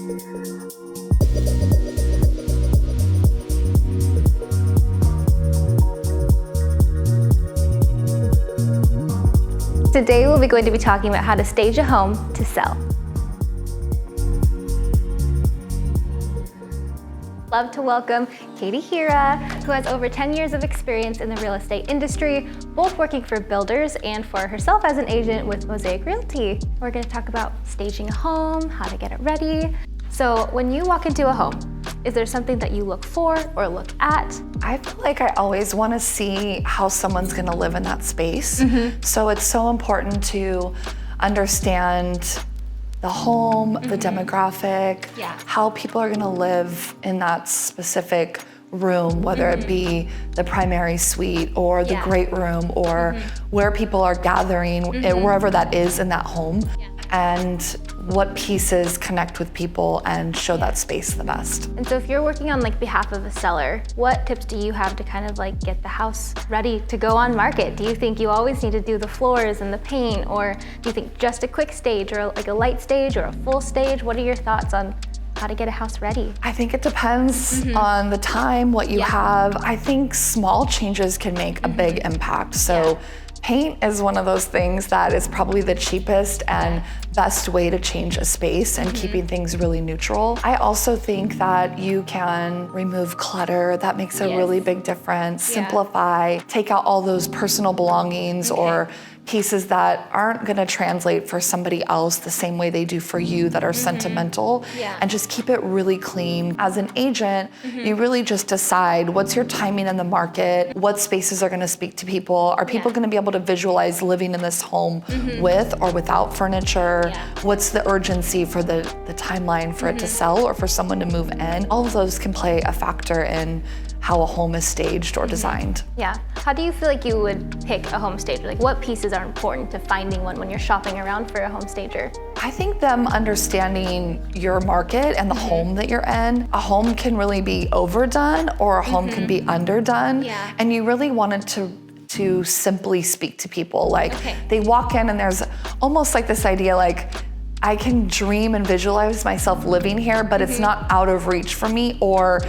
Today we'll be going to be talking about how to stage a home to sell. Love to welcome Katie Hira, who has over 10 years of experience in the real estate industry, both working for builders and for herself as an agent with Mosaic Realty. We're going to talk about staging a home, how to get it ready. So when you walk into a home, is there something that you look for or look at? I feel like I always want to see how someone's going to live in that space. So it's so important to understand the home, the demographic, how people are going to live in that specific room, whether it be the primary suite or the great room or where people are gathering, wherever that is in that home. And what pieces connect with people and show that space the best. And so if you're working on behalf of a seller, what tips do you have to kind of get the house ready to go on market? Do you think you always need to do the floors and the paint, or do you think just a quick stage or a light stage or a full stage? What are your thoughts on how to get a house ready? I think it depends on the time, what you have. I think small changes can make a big impact. So paint is one of those things that is probably the cheapest and best way to change a space and keeping things really neutral. I also think that you can remove clutter. That makes a really big difference. Simplify, take out all those personal belongings or pieces that aren't gonna translate for somebody else the same way they do for you, that are sentimental, and just keep it really clean. As an agent, you really just decide what's your timing in the market, what spaces are gonna speak to people, are people gonna be able to visualize living in this home with or without furniture, what's the urgency for the timeline for it to sell or for someone to move in. All of those can play a factor in how a home is staged or designed. Yeah. How do you feel like you would pick a home stager? What pieces are important to finding one when you're shopping around for a home stager? I think them understanding your market and the home that you're in. A home can really be overdone or a home can be underdone. And you really want it to simply speak to people. They walk in and there's almost this idea I can dream and visualize myself living here, but it's not out of reach for me, or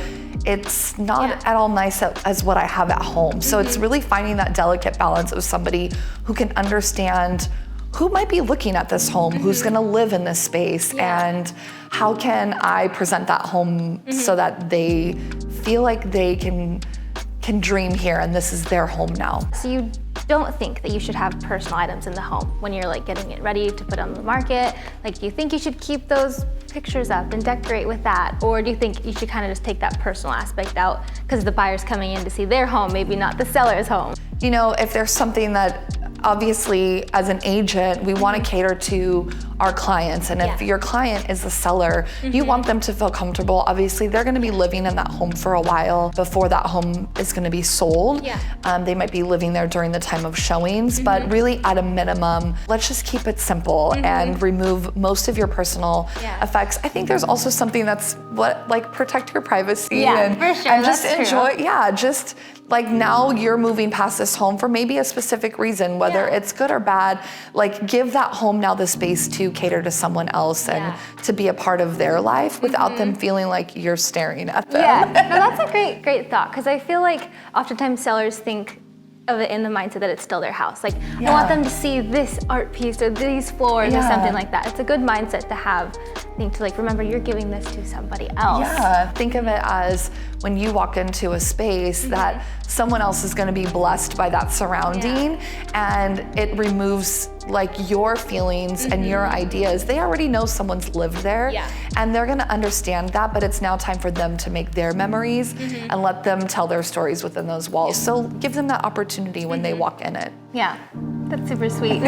it's not at all nice as what I have at home. So it's really finding that delicate balance of somebody who can understand who might be looking at this home, who's gonna live in this space, and how can I present that home so that they feel like they can dream here and this is their home now. So you don't think that you should have personal items in the home when you're getting it ready to put on the market? Do you think you should keep those pictures up and decorate with that? Or do you think you should kind of just take that personal aspect out because the buyer's coming in to see their home, maybe not the seller's home? You know, if there's something that obviously as an agent, we want to cater to our clients. And if your client is a seller, you want them to feel comfortable. Obviously, they're going to be living in that home for a while before that home is going to be sold. They might be living there during the time of showings, but really at a minimum, let's just keep it simple and remove most of your personal effects. I think there's also something that's protect your privacy and just enjoy. Just now you're moving past this home for maybe a specific reason, whether it's good or bad. Give that home now the space to cater to someone else and to be a part of their life without them feeling like you're staring at them. No, that's a great thought, because I feel like oftentimes sellers think of it in the mindset that it's still their house. I want them to see this art piece or these floors or something like that. It's a good mindset to have. I think to remember you're giving this to somebody else. Think of it as when you walk into a space that someone else is going to be blessed by that surrounding, and it removes your feelings and your ideas. They already know someone's lived there and they're going to understand that, but it's now time for them to make their memories and let them tell their stories within those walls. So give them that opportunity when they walk in it. Yeah, that's super sweet.